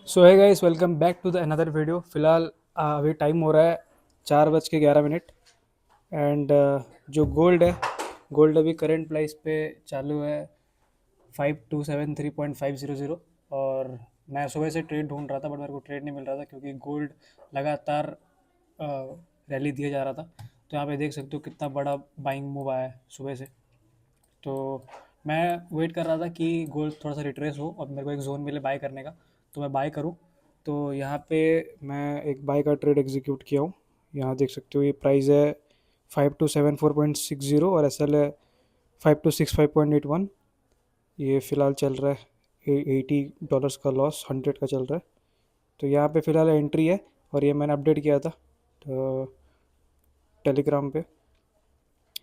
So hi guys, welcome back to the another video. फिलहाल अभी time हो रहा है 4:11 एंड जो गोल्ड अभी करंट प्राइस पे चालू है 5273.500। और मैं सुबह से ट्रेड ढूंढ रहा था बट मेरे को ट्रेड नहीं मिल रहा था क्योंकि गोल्ड लगातार रैली दिया जा रहा था। तो यहाँ पे देख सकते हो कितना बड़ा बाइंग मूव आया है सुबह से। तो मैं वेट कर रहा था कि गोल्ड थोड़ा सा रिट्रेस हो और मेरे को एक जोन मिले बाय करने का, तो मैं बाय करूं। तो यहाँ पे मैं एक बाय का ट्रेड एग्जीक्यूट किया हूँ। यहाँ देख सकते हो ये प्राइस है 5274.60 और एस एल है 5265.81। ये फ़िलहाल चल रहा है $80 का लॉस, 100 का चल रहा है। तो यहाँ पे फ़िलहाल एंट्री है और ये मैंने अपडेट किया था तो टेलीग्राम पे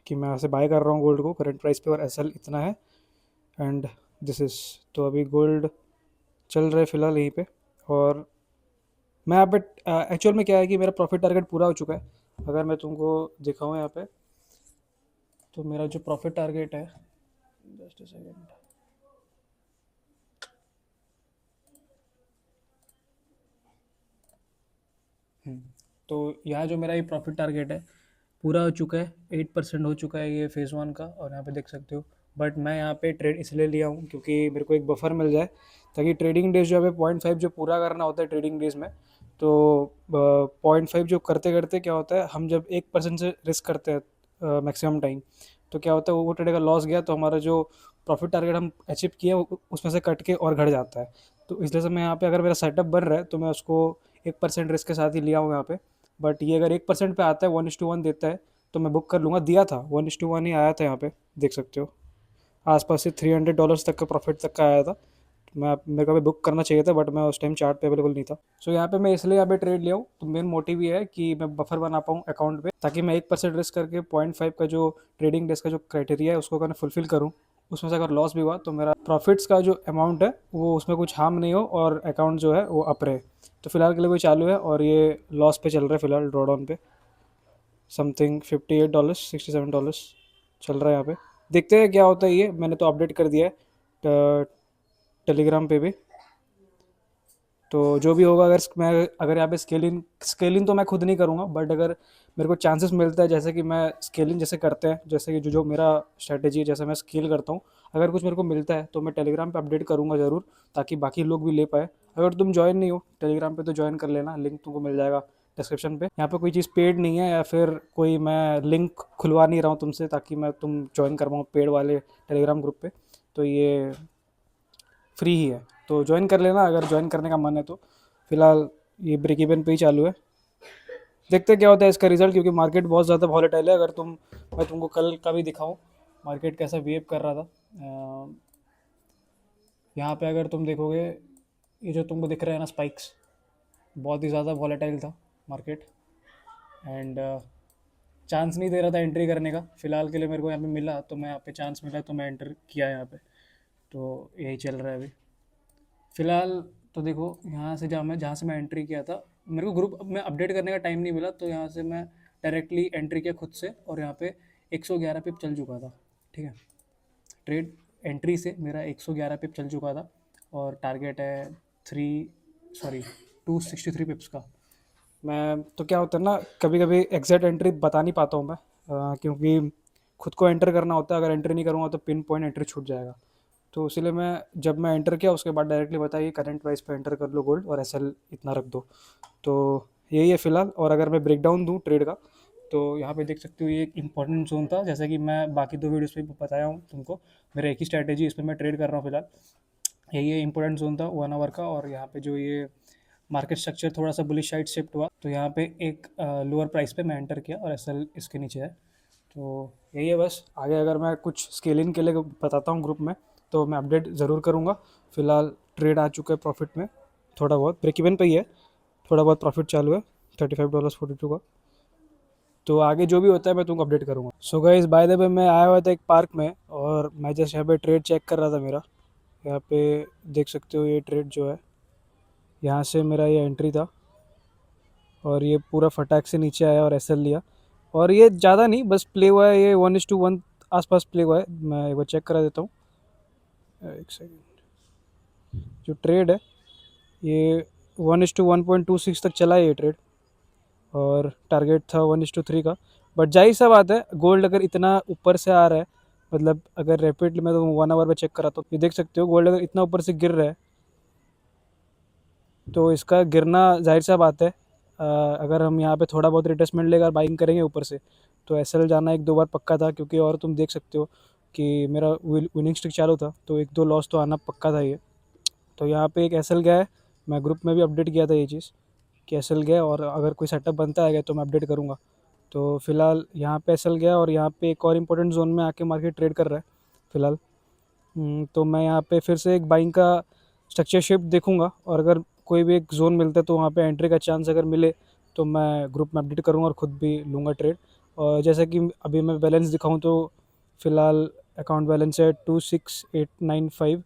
कि मैं यहाँ से बाय कर रहा हूँ गोल्ड को करंट प्राइस पे और एस एल इतना है एंड दिस इज़। तो अभी गोल्ड चल रहा है फ़िलहाल यहीं पे। और मैं यहाँ पे एक्चुअल में क्या है कि मेरा प्रॉफिट टारगेट पूरा हो चुका है। अगर मैं तुमको दिखाऊँ यहाँ पे, तो मेरा जो प्रॉफिट टारगेट है, जस्ट अ सेकेंड। तो यहाँ जो मेरा ये प्रॉफिट टारगेट है पूरा हो चुका है, 8% हो चुका है ये फेज़ वन का, और यहाँ पे देख सकते हो। बट मैं यहाँ पे ट्रेड इसलिए लिया हूँ क्योंकि मेरे को एक बफर मिल जाए, ताकि ट्रेडिंग डेज जो है 0.5 जो पूरा करना होता है ट्रेडिंग डेज में। तो 0.5 जो करते करते क्या होता है, हम जब 1% से रिस्क करते हैं मैक्सिमम टाइम, तो क्या होता है वो ट्रेड का लॉस गया तो हमारा जो प्रॉफिट टारगेट हम अचीव किए उसमें से कट के और घट जाता है। तो इसलिए से मैं यहाँ पे, अगर मेरा सेटअप बन रहा है तो मैं उसको 1% रिस्क के साथ ही लिया हूँ यहाँ पे। बट ये अगर 1% पे आता है, 1:1 देता है, तो मैं बुक कर लूँगा। दिया था 1:1 ही आया था यहाँ पे, देख सकते हो। आसपास से $300 तक का प्रॉफिट तक का आया था। तो मैं, मेरे को भी बुक करना चाहिए था बट मैं उस टाइम चार्ट पे अवेलेबल नहीं था। सो यहाँ पे मैं इसलिए यहाँ पे ट्रेड लिया हूँ। तो मेन मोटिव ये है कि मैं बफर बना पाऊँ अकाउंट पे, ताकि मैं 1% रिस्क करके 0.5 का जो ट्रेडिंग डेज का जो क्राइटेरिया है उसको अगर फुलफिल करूँ, उसमें से अगर लॉस भी हुआ तो मेरा प्रॉफिट्स का जो अमाउंट है वो, उसमें कुछ हार्म नहीं हो और अकाउंट जो है वो अप रहे। तो फिलहाल के लिए वो चालू है और ये लॉस पे चल रहा है फिलहाल, ड्रॉडाउन पे समथिंग $58 $67 चल रहा है यहाँ पे। देखते हैं क्या होता है। ये मैंने तो अपडेट कर दिया है टेलीग्राम पे भी। तो जो भी होगा, अगर यहाँ पे स्केलिंग तो मैं खुद नहीं करूँगा, बट अगर मेरे को चांसेस मिलता है, जैसे कि मैं स्केलिंग जैसे करते हैं, जैसे कि जो मेरा स्ट्रेटेजी है, जैसे मैं स्केल करता हूँ, अगर कुछ मेरे को मिलता है तो मैं टेलीग्राम पे अपडेट करूँगा ज़रूर, ताकि बाकी लोग भी ले पाए। अगर तुम ज्वाइन नहीं हो टेलीग्राम पे तो ज्वाइन कर लेना, लिंक तुमको मिल जाएगा डिस्क्रिप्शन पे। यहाँ पे कोई चीज़ पेड नहीं है या फिर कोई मैं लिंक खुलवा नहीं रहा हूँ तुमसे ताकि मैं तुम ज्वाइन कर पाऊँ पेड वाले टेलीग्राम ग्रुप पे। तो ये फ्री ही है, तो ज्वाइन कर लेना अगर ज्वाइन करने का मन है तो। फिलहाल ये ब्रेक इवन पे ही चालू है। देखते हैं क्या होता है इसका रिजल्ट, क्योंकि मार्केट बहुत ज़्यादा वॉलेटाइल है। अगर मैं तुमको कल का भी दिखाऊं मार्केट कैसा बिहेव कर रहा था। यहाँ पे अगर तुम देखोगे, ये जो तुमको दिख रहा है ना स्पाइक्स, बहुत ही ज़्यादा वॉलेटाइल था मार्केट। एंड चांस नहीं दे रहा था एंट्री करने का। फ़िलहाल के लिए मेरे को यहाँ पे मिला, तो मैं यहाँ पे चांस मिला तो मैं एंटर किया यहाँ पे। तो यही चल रहा है अभी फ़िलहाल। तो देखो, यहाँ से जहाँ से मैं एंट्री किया था, मेरे को ग्रुप में अपडेट करने का टाइम नहीं मिला, तो यहाँ से मैं डायरेक्टली एंट्री किया खुद से, और यहाँ पे 111 पिप चल चुका था। ठीक है, ट्रेड एंट्री से मेरा 111 पिप चल चुका था और टारगेट है थ्री सॉरी 263 पिप्स का। मैं तो क्या होता है ना, कभी कभी एग्जैक्ट एंट्री बता नहीं पाता हूँ मैं, क्योंकि खुद को एंटर करना होता है। अगर एंट्री नहीं करूँगा तो पिन पॉइंट एंट्री छूट जाएगा। तो इसीलिए जब मैं एंटर किया उसके बाद डायरेक्टली बताइए करंट प्राइस पे एंटर कर लो गोल्ड और एसएल इतना रख दो। तो यही है फ़िलहाल। और अगर मैं ब्रेक डाउन दूँ ट्रेड का, तो यहाँ पे देख सकते हो ये एक इंपॉर्टेंट जोन था, जैसा कि मैं बाकी दो वीडियोस पे बताया हूँ तुमको। मेरा एक ही स्ट्रैटेजी, इस पर मैं ट्रेड कर रहा हूँ फिलहाल। यही है इंपॉर्टेंट जोन था 1 आवर का। और यहाँ पे जो ये मार्केट स्ट्रक्चर थोड़ा सा बुलिश साइड शिफ्ट हुआ, तो यहाँ पे एक लोअर प्राइस पे मैं एंटर किया और एसएल इसके नीचे है। तो यही है बस। आगे अगर मैं कुछ स्केलिंग के लिए बताता हूँ ग्रुप में, तो मैं अपडेट ज़रूर करूँगा। फिलहाल ट्रेड आ चुका है प्रॉफिट में, थोड़ा बहुत ब्रेक इवन पे ही है, थोड़ा बहुत प्रॉफिट चालू है $35.42 का। तो आगे जो भी होता है मैं तुमको अपडेट करूँगा। So guys, by the way, मैं आया हुआ था एक पार्क में और मैं जस्ट यहाँ पे ट्रेड चेक कर रहा था मेरा। यहाँ पे देख सकते हो ये ट्रेड जो है, यहाँ से मेरा ये एंट्री था और ये पूरा फटाक से नीचे आया और एसएल लिया। और ये ज़्यादा नहीं, बस प्ले हुआ है, ये 1:1 आसपास प्ले हुआ है। मैं एक बार चेक करा देता हूँ, एक सेकेंड। जो ट्रेड है ये 1:1.26 तक चला है ये ट्रेड, और टारगेट था 1:3 का। बट जाहिर सा बात है, गोल्ड अगर इतना ऊपर से आ रहा है, मतलब अगर रैपिडली मैं तो 1 आवर में चेक करा तो ये देख सकते हो, गोल्ड अगर इतना ऊपर से गिर रहा है तो इसका गिरना जाहिर सा बात है। अगर हम यहाँ पे थोड़ा बहुत रिटेस्टमेंट लेकर बाइंग करेंगे ऊपर से, तो एस जाना एक दो बार पक्का था, क्योंकि और तुम देख सकते हो कि मेरा विनिंग स्ट्रिक चालू था, तो एक दो लॉस तो आना पक्का था ये। तो यहाँ पे एक एस गया है, मैं ग्रुप में भी अपडेट किया था ये चीज़ कि एस गया, और अगर कोई सेटअप बनता है तो मैं अपडेट करूँगा। तो फिलहाल यहाँ पे एस गया, और यहाँ पे एक और इम्पोर्टेंट जोन में आके मार्केट ट्रेड कर रहा है फिलहाल। तो मैं यहाँ पे फिर से एक बाइंग का स्ट्रक्चर शिफ्ट देखूंगा, और अगर कोई भी एक जोन मिलता है तो वहाँ पे एंट्री का चांस अगर मिले तो मैं ग्रुप में अपडेट करूँगा और ख़ुद भी लूँगा ट्रेड। और जैसा कि अभी मैं बैलेंस दिखाऊँ तो फ़िलहाल अकाउंट बैलेंस है 26,895।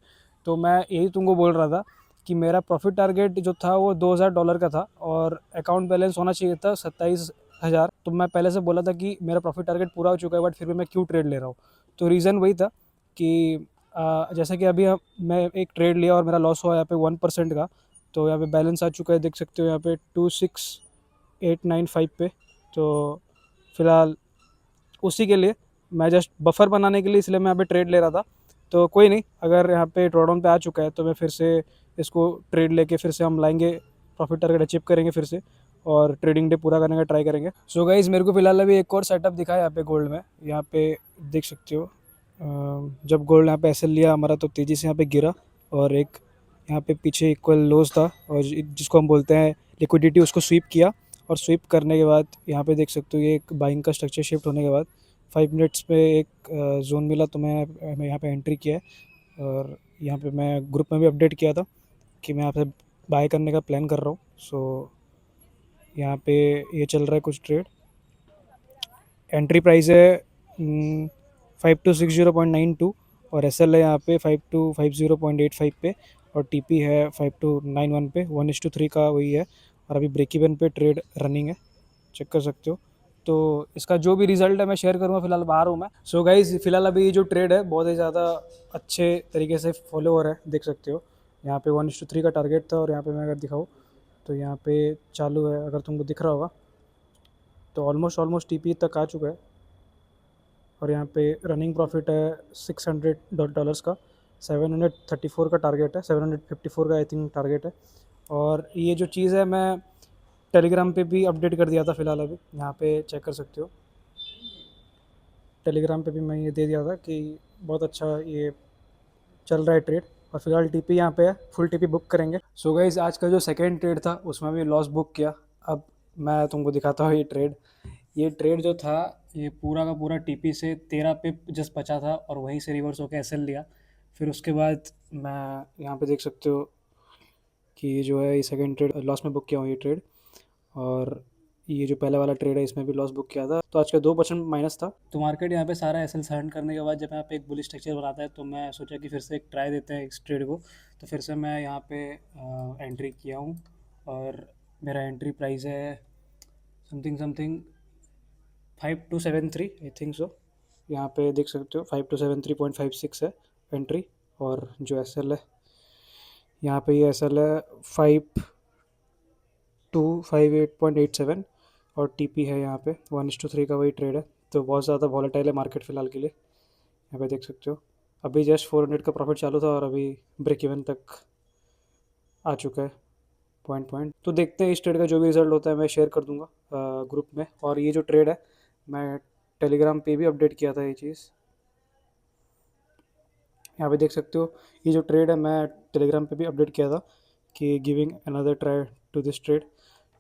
तो मैं यही तुमको बोल रहा था कि मेरा प्रॉफिट टारगेट जो था वो $2,000 का था, और अकाउंट बैलेंस होना चाहिए था 27,000। तो मैं पहले से बोला था कि मेरा प्रॉफिट टारगेट पूरा हो चुका है, बट फिर भी मैं क्यों ट्रेड ले रहा हूँ। तो रीज़न वही था कि जैसा कि अभी मैं एक ट्रेड लिया और मेरा लॉस हुआ यहाँ पे 1% का। तो यहाँ पे बैलेंस आ चुका है, देख सकते हो यहाँ पे 26,895 पे। तो फिलहाल उसी के लिए मैं जस्ट बफर बनाने के लिए इसलिए मैं यहाँ पे ट्रेड ले रहा था। तो कोई नहीं, अगर यहाँ पे ड्रॉडाउन पे आ चुका है तो मैं फिर से इसको ट्रेड लेके फिर से हम लाएंगे, प्रॉफिट टारगेट अचीव करेंगे फिर से, और ट्रेडिंग डे पूरा करने का ट्राई करेंगे। सो गाइज, मेरे को फिलहाल अभी एक और सेटअप दिखा है यहाँ पे गोल्ड में। यहाँ पे देख सकते हो, जब गोल्ड यहाँ पे एस लिया हमारा तो तेज़ी से यहाँ पे गिरा, और एक यहाँ पे पीछे इक्वल लोज था, और जिसको हम बोलते हैं लिक्विडिटी, उसको स्वीप किया। और स्वीप करने के बाद यहाँ पे देख सकते हो ये एक बाइंग का स्ट्रक्चर शिफ्ट होने के बाद 5 मिनट्स पे एक जोन मिला, तो मैं यहाँ पे एंट्री किया है। और यहाँ पे मैं ग्रुप में भी अपडेट किया था कि मैं यहाँ पे बाय करने का प्लान कर रहा हूँ। सो यहाँ पे ये चल रहा है कुछ ट्रेड। एंट्री प्राइस है 5260.92, और एस है यहाँ पे 5250.85 पे, और टी है 5291 पे। 1:3 का वही है, और अभी ब्रेक इवन पे ट्रेड रनिंग है, चेक कर सकते हो। तो इसका जो भी रिजल्ट है मैं शेयर करूँगा, फिलहाल बाहर हूँ मैं। सो गाइज, फिलहाल अभी ये जो ट्रेड है बहुत ही ज़्यादा अच्छे तरीके से फॉलो हो रहा है, देख सकते हो। यहाँ पे 1:3 का टारगेट था, और यहाँ पे मैं अगर दिखाऊँ तो यहाँ पे चालू है, अगर तुमको दिख रहा होगा तो ऑलमोस्ट टी तक आ चुका है। और यहाँ पे रनिंग प्रॉफिट है $600 का। 734 का टारगेट है, 754 का आई थिंक टारगेट है। और ये जो चीज़ है मैं टेलीग्राम पे भी अपडेट कर दिया था फिलहाल, अभी यहाँ पे चेक कर सकते हो। टेलीग्राम पे भी मैं ये दे दिया था कि बहुत अच्छा ये चल रहा है ट्रेड। और फिलहाल टीपी यहाँ पे है, फुल टीपी बुक करेंगे। सो गाइज, आज का जो सेकंड ट्रेड था उसमें भी लॉस बुक किया। अब मैं तुमको दिखाता हूँ ये ट्रेड जो था, ये पूरा का पूरा टीपी से 13 पे जस्ट बचा था, और वहीं से रिवर्स होकर एसएल लिया। फिर उसके बाद मैं यहाँ पे देख सकते हो कि ये जो है ये सेकंड ट्रेड लॉस में बुक किया हूँ ये ट्रेड। और ये जो पहला वाला ट्रेड है इसमें भी लॉस बुक किया था, तो आज का 2% माइनस था। तो मार्केट यहाँ पे सारा एसएल सहन करने के बाद जब यहाँ पे एक बुलिश स्ट्रक्चर बनाता है, तो मैं सोचा कि फिर से एक ट्राई देते हैं इस ट्रेड को। तो फिर से मैं यहाँ पे एंट्री किया हूँ, और मेरा एंट्री प्राइस है something something 5273 I think so. यहाँ पे देख सकते हो 5273.56 है एंट्री। और जो एस एल है यहाँ पे ये एस एल है 5258.87, और टी पी है यहाँ पे 1:3 का वही ट्रेड है। तो बहुत ज़्यादा वॉलेटाइल है मार्केट फ़िलहाल के लिए, यहाँ पे देख सकते हो। अभी जस्ट 400 का प्रॉफिट चालू था, और अभी ब्रेक इवन तक आ चुका है पॉइंट पॉइंट। तो देखते हैं इस ट्रेड का जो भी रिजल्ट होता है मैं शेयर कर दूंगा ग्रुप में। और ये जो ट्रेड है मैं टेलीग्राम पे भी अपडेट किया था ये चीज़, यहाँ पे देख सकते हो। ये जो ट्रेड है मैं टेलीग्राम पे भी अपडेट किया था कि giving another try to this trade.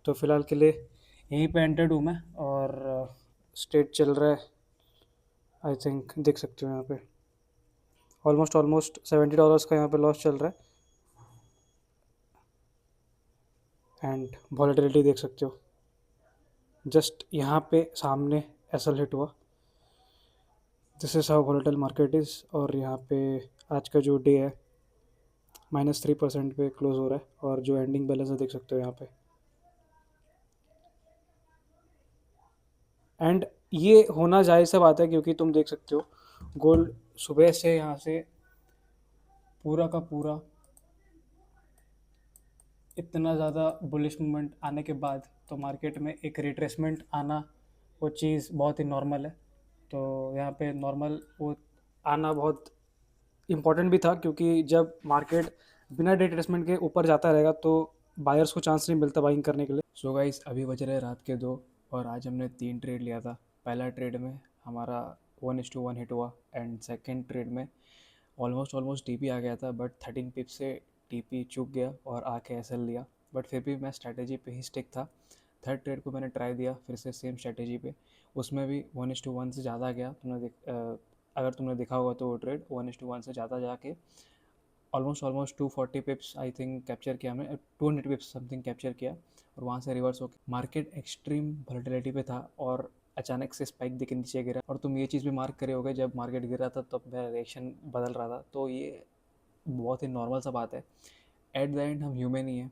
तो फिलहाल के लिए यहीं पे एंटर्ड हूँ मैं, और स्ट्रेट चल रहा है आई थिंक, देख सकते हो यहाँ पे ऑलमोस्ट $70 का यहाँ पे लॉस चल रहा है। एंड वॉलेटिलिटी देख सकते हो, जस्ट यहाँ पे सामने एसएल हिट हुआ। This is how volatile market is. और यहाँ पे आज का जो डे है -3% पे क्लोज हो रहा है, और जो एंडिंग बैलेंस है देख सकते हो यहाँ पे। एंड ये होना जायज़ सा बात है, क्योंकि तुम देख सकते हो गोल्ड सुबह से यहाँ से पूरा का पूरा इतना ज़्यादा बुलिश मूवमेंट आने के बाद तो मार्केट में एक रिट्रेसमेंट आना, वो चीज़ बहुत ही नॉर्मल है। तो यहाँ पे नॉर्मल वो आना बहुत इम्पोर्टेंट भी था, क्योंकि जब मार्केट बिना रिट्रेसमेंट के ऊपर जाता रहेगा तो बायर्स को चांस नहीं मिलता बाइंग करने के लिए। सो गाइस, अभी बज रहे रात के 2, और आज हमने 3 ट्रेड लिया था। पहला ट्रेड में हमारा 1:1 हिट हुआ, एंड सेकेंड ट्रेड में ऑलमोस्ट ऑलमोस्ट टीपी आ गया था, बट 13 पिप से टीपी चूक गया और आके एसएल लिया। बट फिर भी मैं स्ट्रैटेजी पे ही स्टिक था। थर्ड ट्रेड को मैंने ट्राई दिया फिर से सेम स्ट्रैटेजी पे, उसमें भी 1:1 से ज़्यादा गया। अगर तुमने देखा होगा तो वो ट्रेड 1:1 से ज़्यादा जाके almost almost 240 पिप्स I think capture किया हमने, 200 पिप्स समथिंग कैप्चर किया। और वहाँ से रिवर्स होकर मार्केट एक्सट्रीम वॉलेटिलिटी पे था और अचानक से स्पाइक दिखे नीचे गिरा। और तुम ये चीज़ भी मार्क करे होगे, जब मार्केट गिर रहा था तब मेरा रिएक्शन बदल रहा था। तो ये बहुत ही नॉर्मल सा बात है। एट द एंड हम ह्यूमन ही हैं,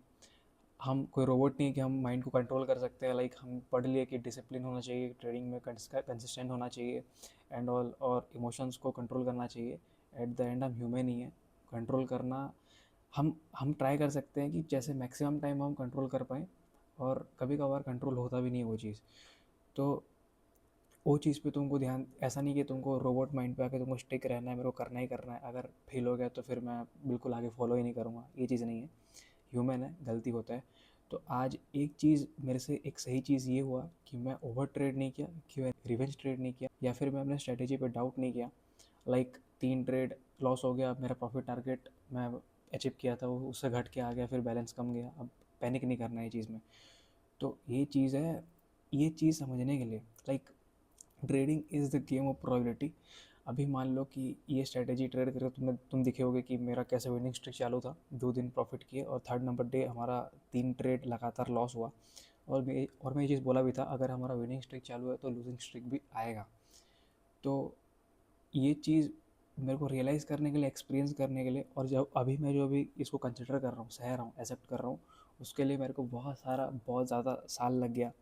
हम कोई रोबोट नहीं है कि हम माइंड को कंट्रोल कर सकते हैं। लाइक हम पढ़ लिए कि डिसिप्लिन होना चाहिए, ट्रेडिंग में कंसिस्टेंट होना चाहिए एंड ऑल, और इमोशंस को कंट्रोल करना चाहिए। एट द एंड हम ह्यूमन ही हैं। कंट्रोल करना हम ट्राई कर सकते हैं कि जैसे मैक्सिमम टाइम हम कंट्रोल कर पाएँ, और कभी कभार कंट्रोल होता भी नहीं है वो चीज़। तो वो चीज़ पे तुमको ध्यान, ऐसा नहीं कि तुमको रोबोट माइंड पे आके तुमको स्टिक रहना है, मेरे को करना ही करना है। अगर फेल हो गया तो फिर मैं बिल्कुल आगे फॉलो ही नहीं करूँगा, ये चीज़ नहीं है। ह्यूमन है, गलती होता है। तो आज एक चीज़ मेरे से, एक सही चीज़ ये हुआ कि मैं ओवर ट्रेड नहीं किया, कि मैं रिवेंज ट्रेड नहीं किया, या फिर मैं अपने स्ट्रेटेजी पे डाउट नहीं किया। लाइक 3 ट्रेड लॉस हो गया, मेरा प्रॉफिट टारगेट मैं अचीव किया था वो उससे घट के आ गया, फिर बैलेंस कम गया। अब पैनिक नहीं करना है ये चीज़ में। तो ये चीज़ है, ये चीज़ समझने के लिए, like trading is the game of probability. अभी मान लो कि ये स्ट्रेटेजी ट्रेड करके तुम दिखे होगे कि मेरा कैसे विनिंग स्ट्रिक चालू था, 2 दिन प्रॉफिट किए और थर्ड नंबर डे हमारा 3 ट्रेड लगातार लॉस हुआ। और मैं ये चीज़ बोला भी था, अगर हमारा विनिंग स्ट्रिक चालू है तो लूजिंग स्ट्रिक भी आएगा। तो ये चीज़ मेरे को रियलाइज़ करने के लिए, एक्सपीरियंस करने के लिए, और जब अभी मैं जो अभी इसको कंसिडर कर रहा हूँ, सह रहा हूँ, एक्सेप्ट कर रहा हूँ, उसके लिए मेरे को बहुत ज़्यादा साल लग गया।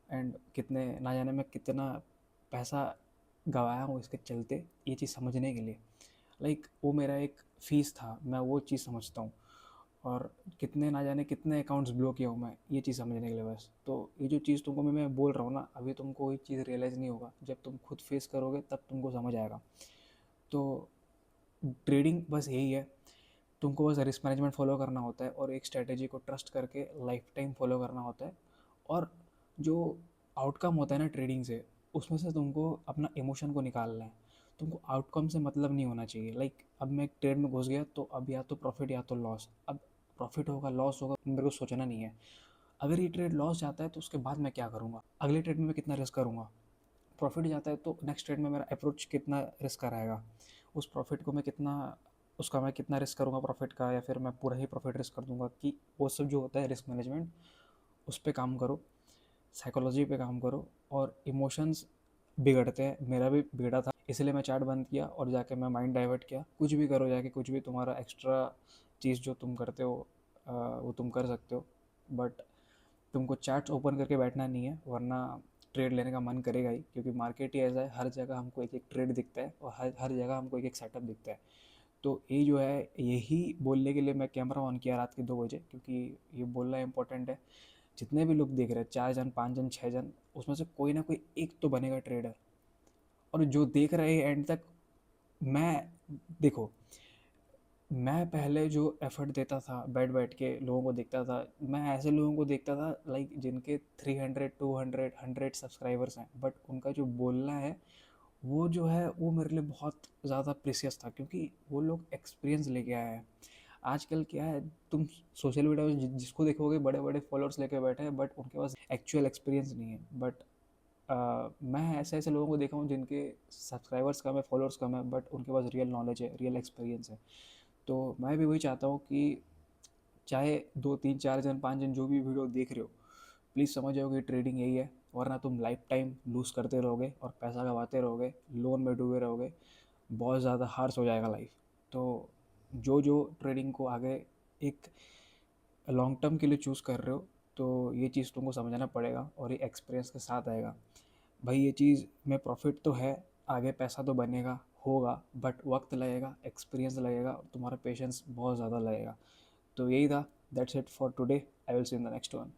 एंड कितने ना जाने मैं कितना पैसा गंवाया हूँ इसके चलते, ये चीज़ समझने के लिए। लाइक वो मेरा एक फ़ीस था, मैं वो चीज़ समझता हूँ। और कितने ना जाने कितने अकाउंट्स ब्लॉक किया हूँ मैं, ये चीज़ समझने के लिए बस। तो ये जो चीज़ तुमको मैं बोल रहा हूँ ना, अभी तुमको ये चीज़ रियलाइज़ नहीं होगा, जब तुम खुद फेस करोगे तब तुमको समझ आएगा। तो ट्रेडिंग बस यही है, तुमको बस रिस्क मैनेजमेंट फॉलो करना होता है और एक स्ट्रेटेजी को ट्रस्ट करके लाइफ टाइम फॉलो करना होता है। और जो आउटकम होता है ना ट्रेडिंग से, उसमें से तुमको अपना इमोशन को निकालना है। तुमको आउटकम से मतलब नहीं होना चाहिए। लाइक अब मैं एक ट्रेड में घुस गया तो अब या तो प्रॉफिट या तो लॉस। अब प्रॉफिट होगा लॉस होगा मेरे को सोचना नहीं है। अगर ये ट्रेड लॉस जाता है तो उसके बाद मैं क्या करूँगा, अगले ट्रेड में मैं कितना रिस्क करूँगा। प्रॉफिट जाता है तो नेक्स्ट ट्रेड में मेरा अप्रोच कितना रिस्क का रहेगा, उस प्रॉफिट को मैं कितना, उसका मैं कितना रिस्क करूँगा प्रॉफिट का, या फिर मैं पूरा ही प्रॉफिट रिस्क कर दूंगा। कि वो सब जो होता है रिस्क मैनेजमेंट, उस पर काम करो, साइकोलॉजी पे काम करो। और इमोशंस बिगड़ते हैं, मेरा भी बिगड़ा था, इसलिए मैं चार्ट बंद किया और जाके मैं माइंड डाइवर्ट किया। कुछ भी करो जाके, कुछ भी तुम्हारा एक्स्ट्रा चीज़ जो तुम करते हो वो तुम कर सकते हो, बट तुमको चार्ट्स ओपन करके बैठना नहीं है, वरना ट्रेड लेने का मन करेगा ही। क्योंकि मार्केट ही ऐसा है, हर जगह हमको एक एक ट्रेड दिखता है और हर हर जगह हमको एक एक सेटअप दिखता है। तो ये जो है, यही बोलने के लिए मैं कैमरा ऑन किया रात के 2 बजे, क्योंकि ये बोलना इंपॉर्टेंट है। जितने भी लोग देख रहे हैं, 4 जन, 5 जन, 6 जन, उसमें से कोई ना कोई एक तो बनेगा ट्रेडर। और जो देख रहे हैं एंड तक, मैं, देखो, मैं पहले जो एफर्ट देता था बैठ बैठ के लोगों को देखता था, मैं ऐसे लोगों को देखता था लाइक जिनके 300, 200, 100 सब्सक्राइबर्स हैं, बट उनका जो बोलना है वो जो है वो मेरे लिए बहुत ज़्यादा प्रीसियस था, क्योंकि वो लोग एक्सपीरियंस लेके आए हैं। आजकल क्या है, तुम सोशल मीडिया पे जिसको देखोगे बड़े बड़े फॉलोअर्स लेके बैठे हैं, बट उनके पास एक्चुअल एक्सपीरियंस नहीं है। बट मैं ऐसे ऐसे लोगों को देखा हूँ जिनके सब्सक्राइबर्स कम है, फॉलोअर्स कम है, बट उनके पास रियल नॉलेज है, रियल एक्सपीरियंस है। तो मैं भी वही चाहता हूँ कि चाहे 2, 3, 4 जन, 5 जन जो भी वीडियो देख रहे हो, प्लीज़ समझ जाओ कि ट्रेडिंग यही है। वरना तुम लाइफ टाइम लूज़ करते रहोगे और पैसा गंवाते रहोगे, लोन में डूबे रहोगे, बहुत ज़्यादा हार्श हो जाएगा लाइफ। तो जो जो ट्रेडिंग को आगे एक लॉन्ग टर्म के लिए चूज़ कर रहे हो, तो ये चीज़ तुमको समझना पड़ेगा और ये एक्सपीरियंस के साथ आएगा। भाई ये चीज़ में प्रॉफिट तो है, आगे पैसा तो बनेगा, होगा, बट वक्त लगेगा, एक्सपीरियंस लगेगा, तुम्हारा पेशेंस बहुत ज़्यादा लगेगा। तो यही था, that's it for today, I will see in the next one.